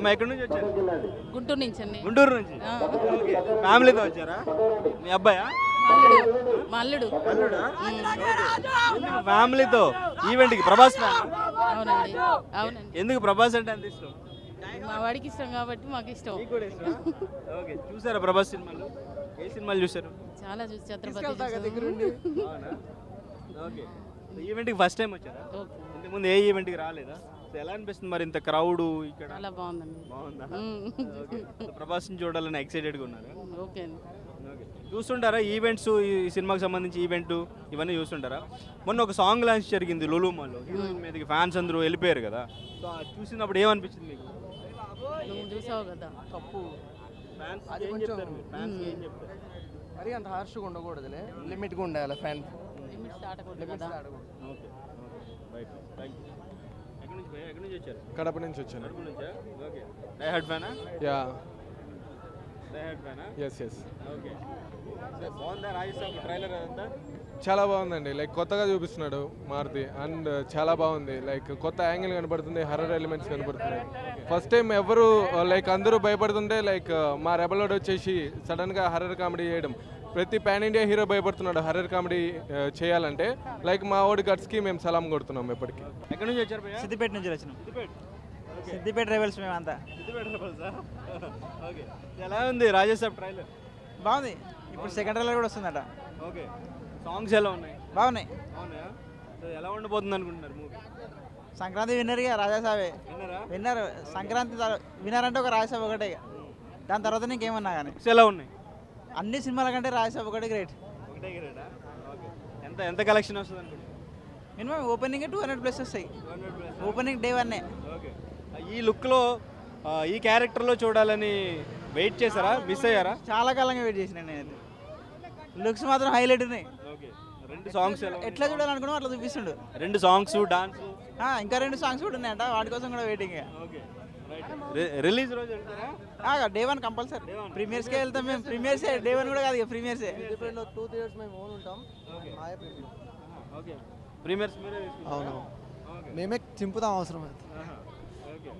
అమ్మ ఎక్కడి నుంచి వచ్చారు? గుంటూరు నుంచి అండి. గుంటూరు నుంచి. ఓకే. ఫ్యామిలీతో వచ్చారా? మీ అబ్బాయా? మా అల్లుడు. అల్లుడా? ఎందుకు ఫ్యామిలీతో ఈవెంట్కి? ప్రభాస్ ఫ్యాన్? అవునండి. అవునండి. ఎందుకు ప్రభాస్ అంటే అంత ఇష్టం? మా వాడికి ఇష్టం కాబట్టి మాకు ఇష్టం. మీకు కూడా ఇష్టమా? ఓకే. చూసారా ప్రభాస్ సినిమాలు? ఏ సినిమాలు చూసారు? చాలా చూసి ఛత్రపతి చూసాము. అవునా? ఓకే. ఈవెంట్కి ఫస్ట్ టైం వచ్చారా? ఓకే. ఇంతకుముందు ఏ ఈవెంట్కి రాలేదా? సో ఎలా అనిపిస్తుంది మరి ఇంత క్రౌడ్ ఇక్కడ? చాలా బాగుందండి. బాగుందా? ఓకే. సో ప్రభాస్ని చూడాలని ఎక్సైటెడ్గా ఉన్నారా? ఓకే అండి. ఓకే. చూస్తుంటారా ఈవెంట్స్? ఈ సినిమాకి సంబంధించి ఈవెంట్ ఇవన్నీ చూస్తుంటారా? మొన్న ఒక సాంగ్ లాంచ్ జరిగింది లులు మాల్లో. హీరోయిన్ మీదకి ఫ్యాన్స్ అందరూ వెళ్ళిపోయారు కదా. సో అది చూసినప్పుడు ఏమనిపించింది మీకు? నువ్వు చూసావు కదా. తప్పు ఫ్యాన్స్ అది ఏం కొంచెం చెప్తారు మీరు? ఫ్యాన్స్ ఏం చెప్తారు? మరి అంత హార్ష్గా ఉండకూడదులే, లిమిట్గా ఉండాలి ఫ్యాన్. లిమిట్స్ దాటకూడదు లిమిట్స్ కదా. ఆడకూడదు. ఓకే. రైట్. Thank you. ఎక్కడి నుంచి వచ్చారు? కడప నుంచి వచ్చాను. కడప నుంచా? ఓకే. డై హార్డ్ ఫ్యానా? యా డై హార్డ్ ఫ్యానా? Yes yes okay. సో బాగుందా రాజస్థాన్ ట్రైలర్ అదంతా? చాలా బాగుందండి. లైక్ కొత్తగా చూపిస్తున్నాడు మారుతి అండ్ చాలా బాగుంది. లైక్ కొత్త యాంగిల్ కనబడుతుంది, హర్రర్ ఎలిమెంట్స్ కనబడుతున్నాయి. ఫస్ట్ టైం ఎవరు లైక్ అందరూ భయపడుతుంటే లైక్ మా రెబలోడ్ వచ్చేసి సడన్గా హర్రర్ కామెడీ చేయడం. ప్రతి పాన్ ఇండియా హీరో భయపడుతున్నాడు హర్రర్ కామెడీ చేయాలంటే. లైక్ మా ఓడి గట్స్కి మేము సలాం కొడుతున్నాం ఎప్పటికీ. ఎక్కడి నుంచి వచ్చారు భయ్యా? సిద్దిపేట నుంచి వచ్చినాం. సిద్దిపేట. ఓకే. సిద్దిపేట రెబల్స్ మేమంతా. సిద్దిపేట rebels ఆ? ఓకే. ఎలా ఉంది రాజస్థాన్ ట్రైలర్? బాగుంది. ఇప్పుడు సెకండ్ ట్రైలర్ కూడా వస్తుందట. ఓకే. సాంగ్స్ ఎలా ఉన్నాయి? బాగున్నాయి. అవునా? సో ఎలా ఉండబోతుంది అనుకుంటున్నారు మూవీ? సంక్రాంతి విన్నర్గా రాజాసాబే విన్నారా? విన్నర్. సంక్రాంతి విన్నర్ అంటే ఒక రాజసాబ్ ఒకటే ఇక. దాని తర్వాత నీకేమన్నా కానీ Songs ఎలా ఉన్నాయి? అన్ని సినిమాల కంటే రాజసాబ్ ఒకటే గ్రేట్. ఒకటే గ్రేడా? ఓకే. ఎంత ఎంత కలెక్షన్ వస్తుంది అనుకుంటున్నారు? మినిమం ఓపెనింగ్ 200+ వస్తాయి. 200+. Opening day 1. ఓకే. ఈ లుక్లో ఈ క్యారెక్టర్లో చూడాలని వెయిట్ చేశారా? మిస్ అయ్యారా? చాలా కాలంగా వెయిట్ చేసిన నేనైతే. లుక్స్ మాత్రం హైలైట్ ఉన్నాయి. ఓకే. రెండు సాంగ్స్ ఎట్లా చూడాలనుకున్నావు అట్లా చూపిస్తుండు. రెండు సాంగ్స్ డాన్స్. ఇంకా 2 సాంగ్స్ కూడా ఉన్నాయంట, వాటి కోసం కూడా వెయిటింగ్. ఓకే. రైట్. రిలీజ్ రోజు వెళ్తారా? Day 1 compulsory. Day 1. ప్రీమియర్స్కే వెళ్తాం మేము. ప్రీమియర్సే, డే 1 కూడా కాదు ఇక ప్రీమియర్సే. సిద్దిపేటలో 2 థియేటర్స్ మేము ఓన్ ఉంటాం. మాయా ప్రీమియర్. ఓకే. ప్రీమియర్స్ మీరే తీసుకుంటారా? అవును, ఓకే. మేమే చింపుతాం అవసరం అయితే. ఆహా. ఓకే.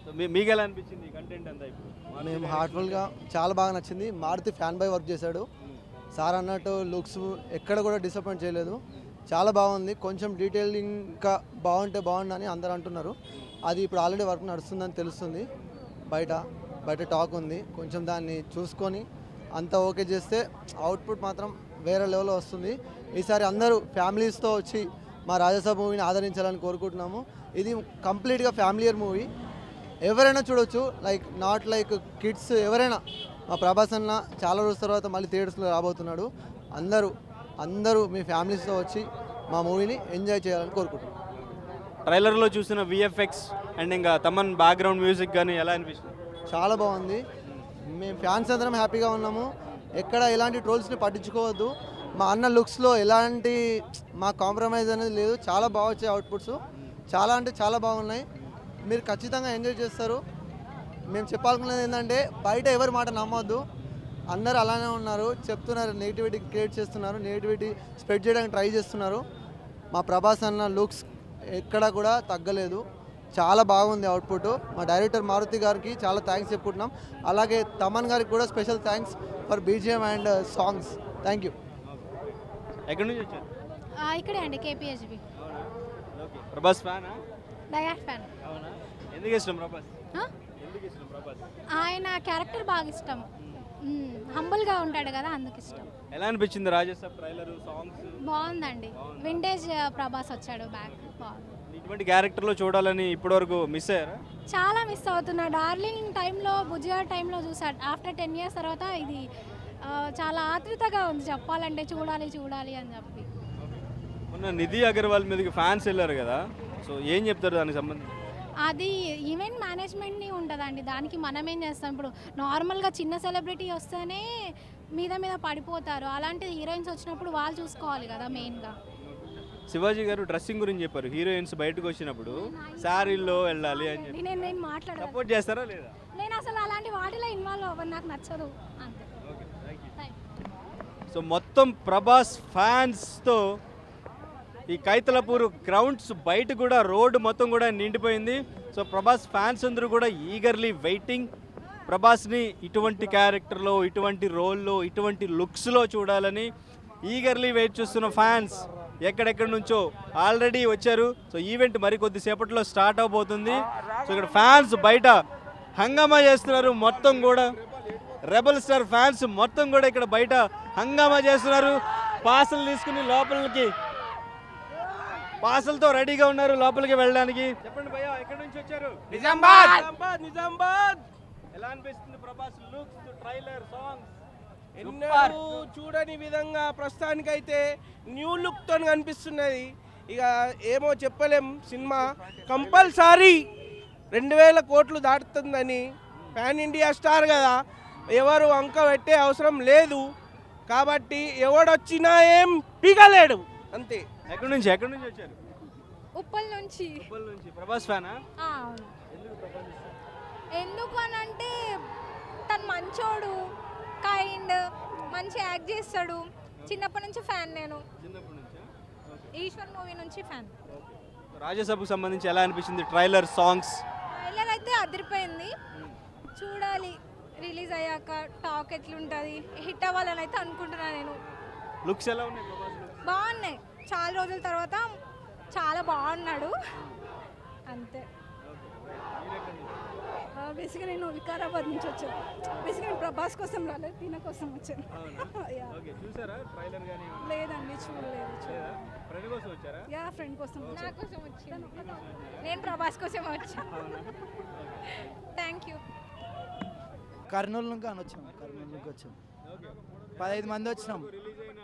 సో మీకు ఎలా అనిపించింది కంటెంట్ అంతా ఇప్పుడు? మేము హార్ట్ఫుల్గా చాలా బాగా నచ్చింది. మారుతి ఫ్యాన్ బై వర్క్ చేశాడు సార్ అన్నట్టు. లుక్స్ ఎక్కడ కూడా డిసప్పాయింట్ చేయలేదు, చాలా బాగుంది. కొంచెం డీటెయిలింగ్ ఇంకా బాగుంటే బాగుండని అందరూ అంటున్నారు. అది ఇప్పుడు ఆల్రెడీ వర్క్ నడుస్తుందని తెలుస్తుంది. బయట టాక్ ఉంది. కొంచెం దాన్ని చూసుకొని అంతా ఓకే చేస్తే అవుట్పుట్ మాత్రం వేరే లెవెల్లో వస్తుంది. ఈసారి అందరూ ఫ్యామిలీస్తో వచ్చి మా రాజాసాబ్ మూవీని ఆదరించాలని కోరుకుంటున్నాము. ఇది కంప్లీట్గా ఫ్యామిలియర్ మూవీ, ఎవరైనా చూడొచ్చు. లైక్ నాట్ లైక్ కిడ్స్, ఎవరైనా. మా ప్రభాస్ అన్న చాలా రోజుల తర్వాత మళ్ళీ థియేటర్స్లో రాబోతున్నాడు. అందరూ మీ ఫ్యామిలీస్తో వచ్చి మా మూవీని ఎంజాయ్ చేయాలని కోరుకుంటున్నాం. ట్రైలర్లో చూసిన విఎఫ్ఎక్స్ అండ్ ఇంకా తమన్ బ్యాక్గ్రౌండ్ మ్యూజిక్ కానీ ఎలా అనిపిస్తుంది? చాలా బాగుంది. మేము ఫ్యాన్స్ అందరం హ్యాపీగా ఉన్నాము. ఎక్కడ ఎలాంటి ట్రోల్స్ని పట్టించుకోవద్దు. మా అన్న లుక్స్లో ఎలాంటి మా కాంప్రమైజ్ అనేది లేదు. చాలా బాగా వచ్చాయి అవుట్పుట్స్, చాలా అంటే చాలా బాగున్నాయి. మీరు ఖచ్చితంగా ఎంజాయ్ చేస్తారు. మేము చెప్పాలనుకున్నది ఏంటంటే బయట ఎవరి మాట నమ్మొద్దు. అందరూ అలానే ఉన్నారు, చెప్తున్నారు, నెగిటివిటీ క్రియేట్ చేస్తున్నారు, నెగిటివిటీ స్ప్రెడ్ చేయడానికి ట్రై చేస్తున్నారు. మా ప్రభాస్ అన్న లుక్స్ ఎక్కడా కూడా తగ్గలేదు, చాలా బాగుంది అవుట్పుట్. మా డైరెక్టర్ మారుతి గారికి చాలా థ్యాంక్స్ చెప్పుకుంటున్నాం. అలాగే తమన్ గారికి కూడా special thanks for BGM and songs. Thank you. ఎక్కడి నుంచి వచ్చారు? ఇక్కడే అండి, కేపీహెచ్బి. ఓకే. ప్రభాస్ ఫ్యానా? డయాట్ ఫ్యాన్. అవునా? ఎందుకు ఇష్టం ప్రభాస్? ఎందుకు ఇష్టం ప్రభాస్? ఆయన క్యారెక్టర్ బాగా ఇష్టం. హంబుల్గా ఉంటాడు కదా, అందుకు ఇష్టం. ఎలా అనిపించింది రాజస్థాన్ ట్రైలర్ సాంగ్స్? బాగుందండి. వింటేజ్ ప్రభాస్ వచ్చాడు బ్యాక్. బాగుంది. ఇటువంటి క్యారెక్టర్లో చూడాలని ఇప్పటివరకు మిస్ అయ్యారా? చాలా మిస్ అవుతున్నా. డార్లింగ్ టైంలో, బుజ్జిగా టైంలో చూసాడు. ఆఫ్టర్ 10 years తర్వాత ఇది చాలా ఆతృతగా ఉంది చెప్పాలంటే, చూడాలి అని చెప్పి. మొన్న నిధి అగర్వాల్ మీదకి ఫ్యాన్స్ వెళ్ళారు కదా, సో ఏం చెప్తారు దానికి సంబంధించి? అది ఈవెంట్ మేనేజ్మెంట్ని ఉంటుందండి, దానికి మనం ఏం చేస్తాం. ఇప్పుడు నార్మల్గా చిన్న సెలబ్రిటీ వస్తేనే మీద పడిపోతారు. అలాంటి హీరోయిన్స్ వచ్చినప్పుడు వాళ్ళు చూసుకోవాలి కదా మెయిన్గా. శివాజీ గారు డ్రెస్సింగ్ గురించి చెప్పారు. హీరోయిన్స్ బయటకు వచ్చినప్పుడు శారీల్లో వెళ్ళాలి అని చెప్పి. నేను మాట్లాడాలి. సపోర్ట్ చేస్తారా లేదా? నేను అసలు అలాంటి వాటిలో ఇన్వాల్వ్ అవ్వను, నాకు నచ్చదు అంతే. సో మొత్తం ప్రభాస్ ఫ్యాన్స్తో ఈ కైతలపూర్ గ్రౌండ్స్ బయట కూడా రోడ్డు మొత్తం కూడా నిండిపోయింది. సో ప్రభాస్ ఫ్యాన్స్ అందరూ కూడా ఈగర్లీ వెయిటింగ్ ప్రభాస్ని ఇటువంటి క్యారెక్టర్లో, ఇటువంటి రోల్లో, ఇటువంటి లుక్స్లో చూడాలని ఈగర్లీ వెయిట్ చేస్తున్న ఫ్యాన్స్ ఎక్కడెక్కడి నుంచో ఆల్రెడీ వచ్చారు. సో ఈవెంట్ మరి కొద్దిసేపట్లో స్టార్ట్ అవబోతుంది. సో ఇక్కడ ఫ్యాన్స్ బయట హంగామా చేస్తున్నారు. మొత్తం కూడా రెబల్ స్టార్ ఫ్యాన్స్ మొత్తం కూడా ఇక్కడ బయట హంగామా చేస్తున్నారు. పాసులు తీసుకుని లోపలికి పాసులతో రెడీగా ఉన్నారు లోపలికి వెళ్ళడానికి. చెప్పండి భయ్యా, ఎక్కడి నుంచి వచ్చారు? నిజామాబాద్. ఎలా అనిపిస్తుంది ప్రభాస్ లుక్స్, ట్రైలర్, సాంగ్స్? ఎన్నడూ చూడని విధంగా ప్రస్తుతానికైతే న్యూ లుక్ తో కనిపిస్తున్నది. ఇక ఏమో చెప్పలేం. సినిమా కంపల్సరీ 2000 కోట్లు దాటుతుందని. పాన్ ఇండియా స్టార్ కదా, ఎవరు వంక పెట్టే అవసరం లేదు. కాబట్టి ఎవడొచ్చినా ఏం పీగలేడు అంతే. ఎక్కడి నుంచి వచ్చారు? ఉప్పల్ నుంచి. ఉప్పల్ నుంచి. ప్రభాస్ ఫ్యానా? అవును. ఎందుకు అని అంటే తను మంచోడు, కైండ్, మంచి యాక్ట్ చేస్తాడు. చిన్నప్పటి నుంచి ఫ్యాన్ నేను. చిన్నప్పటి నుంచా? ఈశ్వర్ మూవీ నుంచి ఫ్యాన్. రాజ్యసభకు సంబంధించి ఎలా అనిపించింది ట్రైలర్, సాంగ్స్? ట్రైలర్ అయితే అదిరిపోయింది. చూడాలి రిలీజ్ అయ్యాక టాక్ ఎట్లుంటుంది. హిట్ అవ్వాలని అయితే అనుకుంటున్నాను నేను. లుక్స్ ఎలా ఉన్నాయి ప్రభాస్? బాగున్నాయి. చాలా రోజుల తర్వాత చాలా బాగున్నాడు అంతే. బేసిక్గా నేను వికారాబాద్ నుంచి వచ్చాను. బేసిక్గా నేను ప్రభాస్ కోసం రాలేదు, దీని కోసం వచ్చాను. చూసారా ట్రైలర్ గానీ? లేదండి, చూడలేదు. ఫ్రెండ్ కోసం వచ్చారా? యా, ఫ్రెండ్ కోసం నా వచ్చాను. కోసం వచ్చాను. నేను ప్రభాస్ కోసం వచ్చాను. Thank you. కర్నూలు నుంచి వచ్చాం. 15 మంది వచ్చినాం. రిలీజ్ అయిన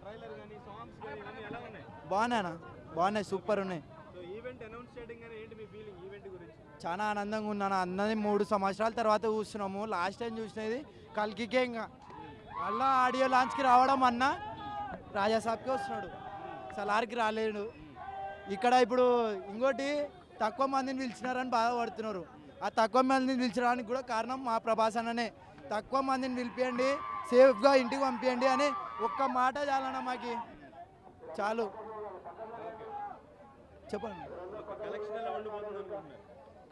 ట్రైలర్ గానీ, సాంగ్స్ గానీ ఇవన్నీ ఎలా ఉన్నాయి? బాగున్నాయి, సూపర్ ఉన్నాయి. సో ఈవెంట్ అనౌన్స్ చేయడం గానీ ఏంటి మీ ఫీలింగ్ ఈవెంట్ గురించి? చాలా ఆనందంగా ఉన్నాను. అందరినీ 3 సంవత్సరాల తర్వాత చూస్తున్నాము. లాస్ట్ టైం చూసినది కల్కికే. ఇంకా అలా ఆడియో లాంచ్కి రావడం అన్న రాజాసాబ్కే వస్తున్నాడు, సలార్కి రాలేడు. ఇక్కడ ఇప్పుడు ఇంకోటి తక్కువ మందిని పిలిచినారని బాధపడుతున్నారు. ఆ తక్కువ మందిని పిలిచడానికి కూడా కారణం మా ప్రభాస్ అన్ననే. తక్కువ మందిని పిలిపియండి, సేఫ్గా ఇంటికి పంపించండి అని ఒక్క మాట చాలన్న మాకి, చాలు. చెప్పండి.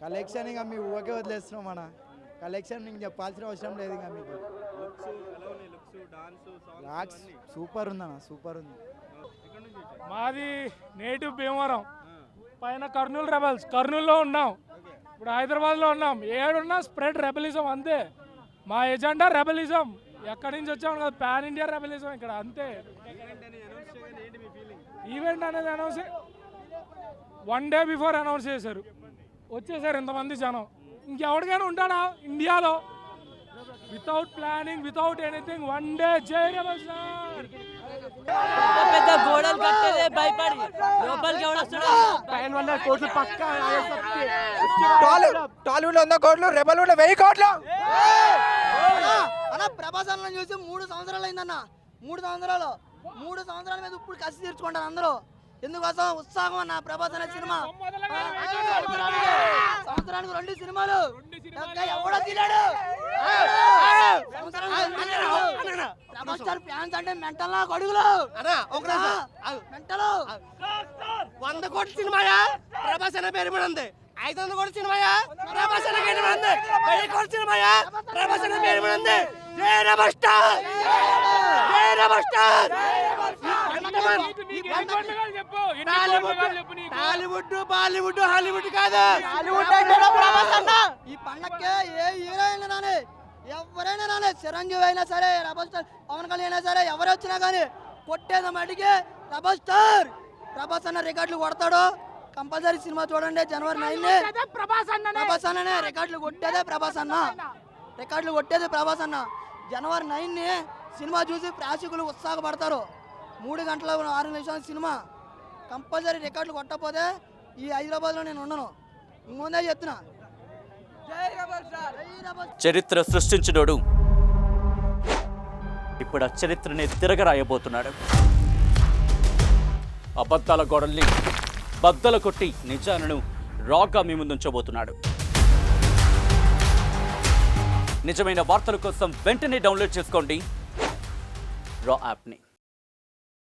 కలెక్షన్ ఇక మీ ఊకే వదిలేస్తున్నాం మన కలెక్షన్. ఇంక చెప్పాల్సిన అవసరం లేదు. ఇంకా మీకు లాక్స్ సూపర్ ఉందన్న, సూపర్ ఉంది. మాది నేటివ్ భీమవరం, పైన కర్నూలు రెబల్స్. కర్నూలులో ఉన్నాం, ఇప్పుడు హైదరాబాద్లో ఉన్నాం. ఏడున్నా స్ప్రెడ్ రెబలిజం అంతే. మా ఎజెండా రెబలిజం. ఎక్కడి నుంచి వచ్చాము కదా, పాన్ ఇండియా రెబలిజం ఇక్కడ అంతే. ఈవెంట్ అనేది అనౌన్స్ 1 డే బిఫోర్ అనౌన్స్ చేశారు. వచ్చేసారు ఇంతమంది జనం. ఇంకెవరికైనా ఉంటాడా ఇండియాలో? Without planning, without anything, 1 day జై రెబల్ స్టార్. పెద్ద గోడలు కట్టేదే భయపడి లోపలికి ఎవడొస్తాడు? 100 కోట్లు పక్కా. టాలీవుడ్ 100 కోట్లు, రెబల్ 1000 కోట్లు. అన్న ప్రభాస్ అన్న చూసి 3 సంవత్సరాలు అయిందన్న. 3 సంవత్సరాల మీద ఇప్పుడు కసి తీర్చుకుంటారు అందరూ. ఎందుకోసం? ఉత్సాహం అన్న. ప్రభాస్ అనే సినిమా సంవత్సరానికి 2 సినిమాలు ఎవడో తిన్నాడు. ప్రభాస్ స్టార్ ఫ్యాన్స్ అంటే మెంటల్ నా కొడుకులు. మెంటల్ 100 కోట్ల సినిమాయా ప్రభాస్ అనే పేరు మీద ఉంది. 500 కోట్ల సినిమాయా ప్రభాస్ అనే పేరు మీద ఉంది. 1000 కోట్ల సినిమాయా ప్రభాస్ అనే పేరు మీద ఉంది. జై రెబల్ స్టార్, జై రెబల్ స్టార్. బాలీవుడ్ హాలీవుడ్ కాదు, ప్రభాస్ అన్న. ఈ పండక్కే ఏ హీరోయిన్ రాని, ఎవరైనా రాని, చిరంజీవి అయినా సరే, రెబల్ స్టార్ పవన్ కళ్యాణ్ అయినా సరే, ఎవరు వచ్చినా కానీ కొట్టేది మటుకే రెబల్ స్టార్. ప్రభాస్ అన్న రికార్డులు కొడతాడు. కంపల్సరీ సినిమా చూడండి. జనవరి 9 ప్రభాస్ అన్ననే రికార్డులు కొట్టేదే ప్రభాస్ అన్న. రికార్డులు కొట్టేది ప్రభాస్ అన్న. జనవరి 9 సినిమా చూసి ప్రేక్షకులు ఉత్సాహపడతారు. 3 గంటల 6 నిమిషాల సినిమా. కంపల్సరీ రికార్డులు కొట్టకపోతే ఈ హైదరాబాద్లో నేను ఉండను. ముందే చెప్తున్నా. చరిత్ర సృష్టించినోడు ఇప్పుడు ఆ చరిత్రని తిరగరాయబోతున్నాడు. అబద్ధాల గోడల్ని బద్దలు కొట్టి నిజాలను రాగా మీ ముందుంచబోతున్నాడు. నిజమైన వార్తల కోసం వెంటనే డౌన్లోడ్ చేసుకోండి రా యాప్ని.